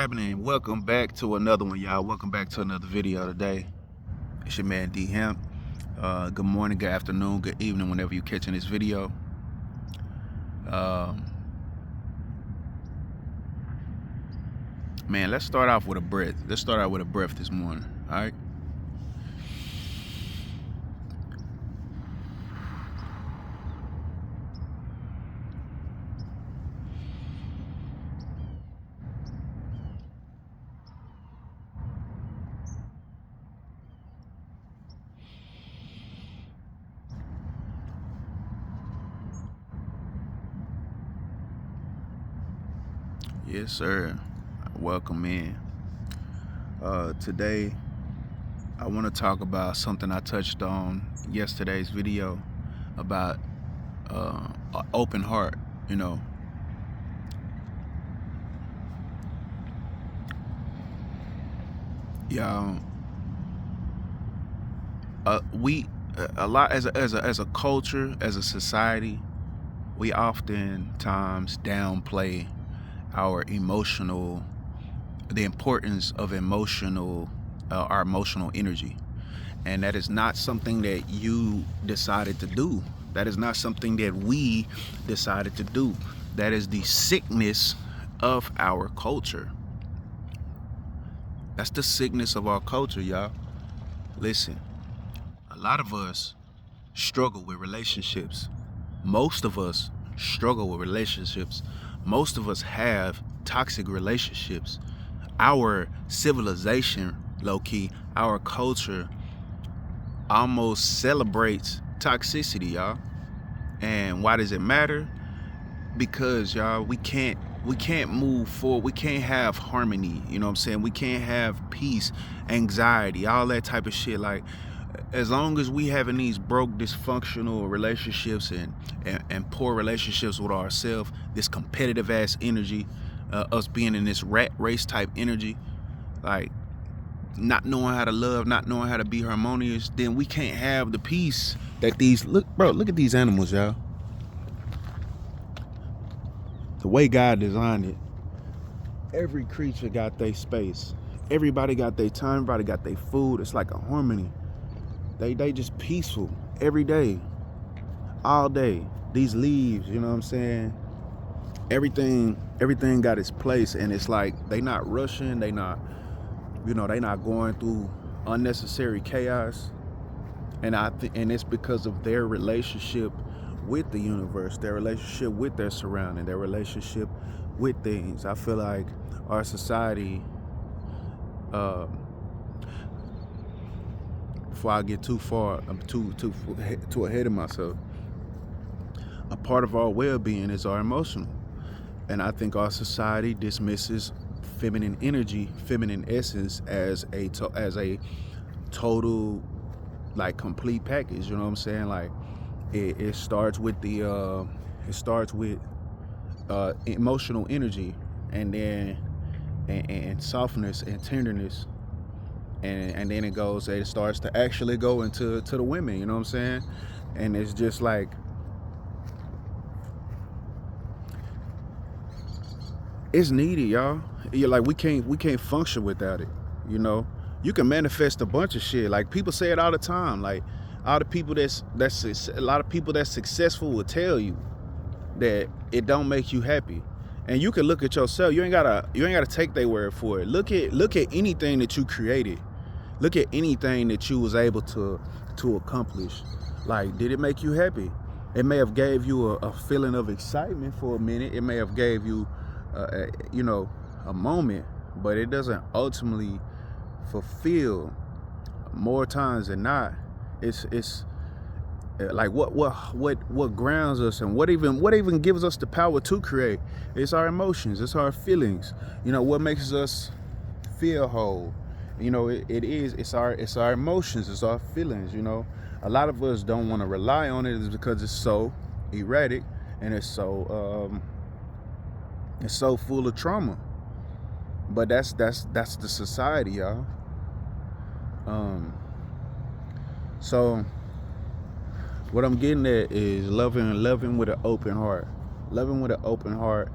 happening? Welcome back to another one, y'all. Welcome back to another video today. It's your man D Hemp. Good morning, good afternoon, good evening, whenever you're catching this video. Man, let's start off with a breath. Let's start out with a breath this morning. All right. Yes, sir. Welcome in. Today, I want to talk about something I touched on yesterday's video about an open heart. Y'all, we a lot as a culture, as a society, we oftentimes downplay the importance of our emotional energy. And that is not something that you decided to do. That is not something that we decided to do. That is the sickness of our culture. That's the sickness of our culture, y'all. Listen, a lot of us struggle with relationships. Most of us struggle with relationships. Most of us have toxic relationships. Our civilization, low-key, our culture almost celebrates toxicity, y'all. And why does it matter? Because, y'all, we can't move forward. We can't have harmony. You know what I'm saying? We can't have peace, anxiety, all that type of shit. Like, as long as we having these broke, dysfunctional relationships and poor relationships with ourselves, this competitive ass energy, us being in this rat race type energy, like not knowing how to love, not knowing how to be harmonious, then we can't have the peace that look at these animals, y'all. The way God designed it, every creature got their space. Everybody got their time, everybody got their food. It's like a harmony. They just peaceful every day, all day. These leaves, you know what I'm saying? Everything got its place, and it's like they not rushing, they not going through unnecessary chaos. And and it's because of their relationship with the universe, their relationship with their surrounding, their relationship with things. I feel like our society, before I get too far, I'm too ahead of myself. A part of our well-being is our emotional, and I think our society dismisses feminine energy, feminine essence as a total, like, complete package. You know what I'm saying? Like, it starts with emotional energy, and then and softness and tenderness. And then it starts to actually go into the women, you know what I'm saying? And it's just like, it's needed, y'all. You're like, we can't function without it. You can manifest a bunch of shit. Like, people say it all the time. Like, all the people a lot of people that's successful will tell you that it don't make you happy. And you can look at yourself. You ain't gotta take their word for it. Look at anything that you created. Look at anything that you was able to accomplish. Like, did it make you happy? It may have gave you a feeling of excitement for a minute. It may have gave you, a moment, but it doesn't ultimately fulfill. More times than not, it's like what grounds us, and what even gives us the power to create. It's our emotions. It's our feelings. What makes us feel whole. It's our emotions. It's our feelings. A lot of us don't want to rely on it because it's so erratic, and it's so full of trauma. But that's the society, y'all. So what I'm getting at is loving with an open heart. Loving with an open heart,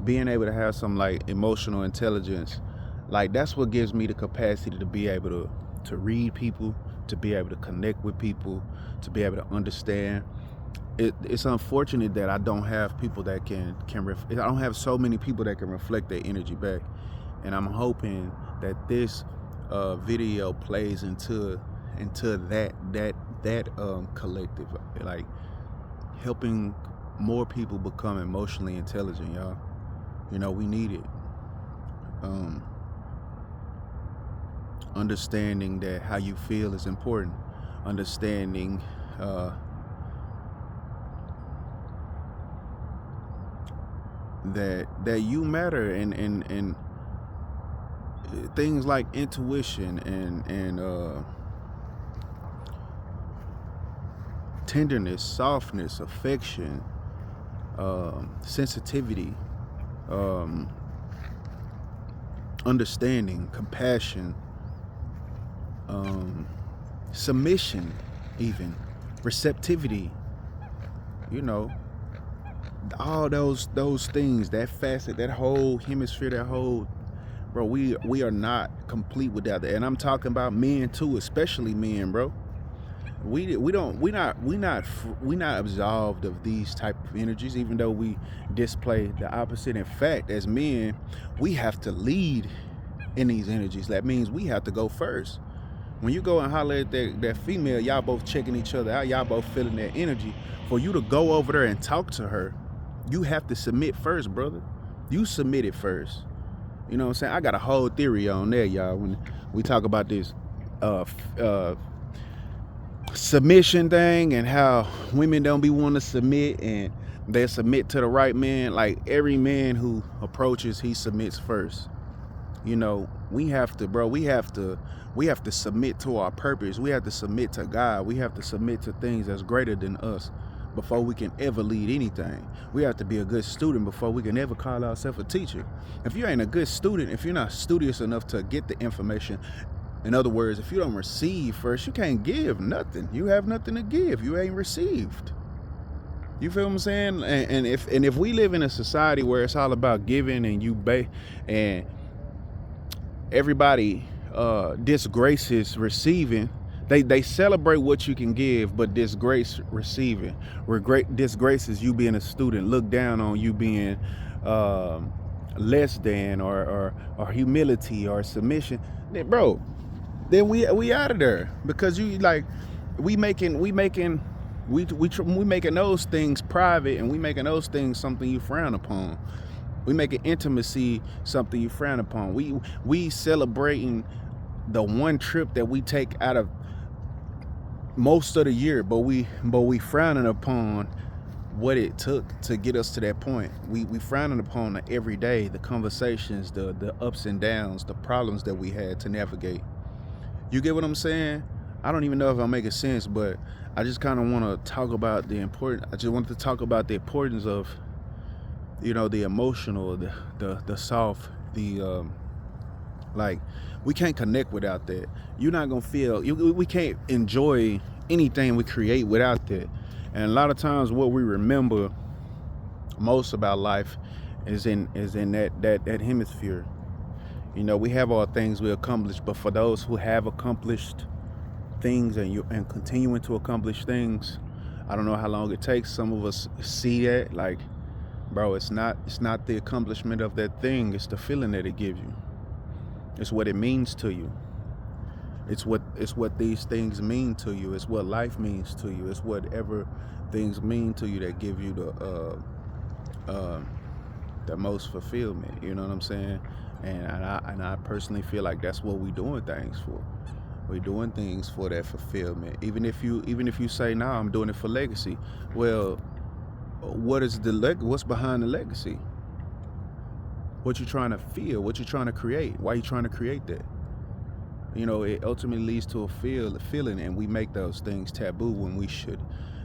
being able to have some, like, emotional intelligence, Like that's what gives me the capacity to be able to read people, to be able to connect with people, to be able to understand. It's unfortunate that I don't have people that I don't have so many people that can reflect their energy back, and I'm hoping that this video plays into that collective, like helping more people become emotionally intelligent, y'all. You know, we need it. Understanding that how you feel is important. Understanding that you matter, and things like intuition and tenderness, softness, affection, sensitivity, understanding, compassion, submission, even receptivity. You know, all those things, that facet, that whole hemisphere, that whole, bro, we are not complete without that. And I'm talking about men too, especially men, bro. We not absolved of these type of energies, even though we display the opposite. In fact, as men, we have to lead in these energies. That means we have to go first. When you go and holler at that female, y'all both checking each other out, y'all both feeling that energy. For you to go over there and talk to her, you have to submit first, brother. You submit it first. You know what I'm saying? I got a whole theory on there, y'all, when we talk about this submission thing, and how women don't be wanting to submit, and they submit to the right man. Like every man who approaches, he submits first. You know, we have to submit to our purpose. We have to submit to God. We have to submit to things that's greater than us before we can ever lead anything. We have to be a good student before we can ever call ourselves a teacher. If you ain't a good student, if you're not studious enough to get the information, in other words, if you don't receive first, you can't give nothing. You have nothing to give. You ain't received. You feel what I'm saying? And if we live in a society where it's all about giving, and and everybody disgraces receiving, they celebrate what you can give, but disgrace receiving. Disgraces you being a student, look down on you being less than, or humility or submission. Then, bro, then we out of there, because you like we making those things private, and we making those things something you frown upon. We making intimacy something you frown upon. We celebrating the one trip that we take out of most of the year, but we frowning upon what it took to get us to that point. We frowning upon the everyday, the conversations, the ups and downs, the problems that we had to navigate. You get what I'm saying? I don't even know if I'm making sense, but I just kind of want to talk about the importance. I just wanted to talk about the importance of, you know, the emotional, the soft, the like, we can't connect without that. You're not gonna feel. We can't enjoy anything we create without that. And a lot of times, what we remember most about life is in that hemisphere. You know, we have all things we accomplished, but for those who have accomplished things and continuing to accomplish things, I don't know how long it takes. Some of us see that, like, bro, it's not the accomplishment of that thing, it's the feeling that it gives you. It's what it means to you. It's what these things mean to you. It's what life means to you. It's whatever things mean to you that give you the most fulfillment. You know what I'm saying? And I personally feel like that's what we're doing things for. We're doing things for that fulfillment. Even if you say, nah, I'm doing it for legacy. Well, what's behind the legacy? What you trying to feel? What you trying to create? Why you trying to create that? You know, it ultimately leads to a feeling, and we make those things taboo when we should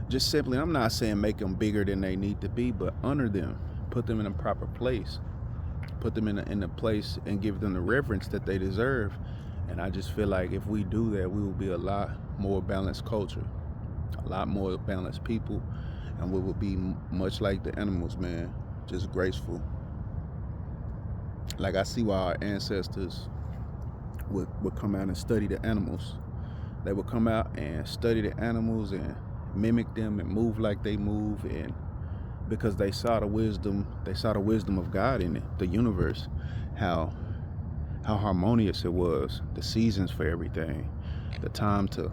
just simply, I'm not saying make them bigger than they need to be, but honor them, put them in a proper place, put them in a place and give them the reverence that they deserve. And I just feel like if we do that, we will be a lot more balanced culture, a lot more balanced people, and we will be much like the animals, man, just graceful. Like, I see why our ancestors would come out and study the animals. They would come out and study the animals and mimic them and move like they move, and because they saw the wisdom of God in it, the universe, how harmonious it was, the seasons for everything, the time to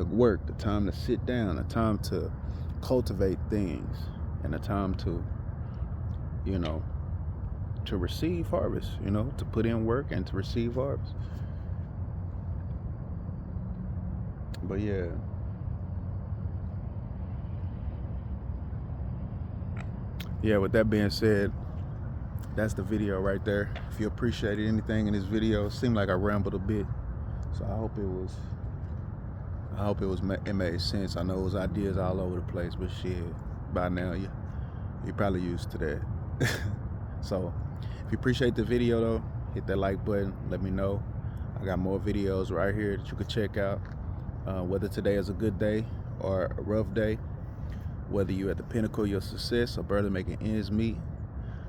work, the time to sit down, the time to cultivate things, and the time to, you know, to receive harvest, you know, to put in work and to receive harvest. But yeah. Yeah, with that being said, that's the video right there. If you appreciated anything in this video, it seemed like I rambled a bit, so I hope it made sense. I know it was ideas all over the place, but shit, by now you probably used to that. So if you appreciate the video though, hit that like button, let me know. I got more videos right here that you could check out, whether today is a good day or a rough day, whether you're at the pinnacle of your success or barely making ends meet.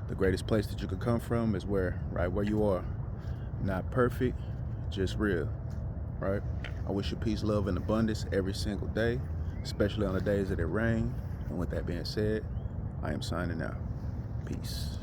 The greatest place that you could come from is right where you are. Not perfect, just real, right? I wish you peace, love, and abundance every single day, especially on the days that it rains. And with that being said, I am signing out. Peace.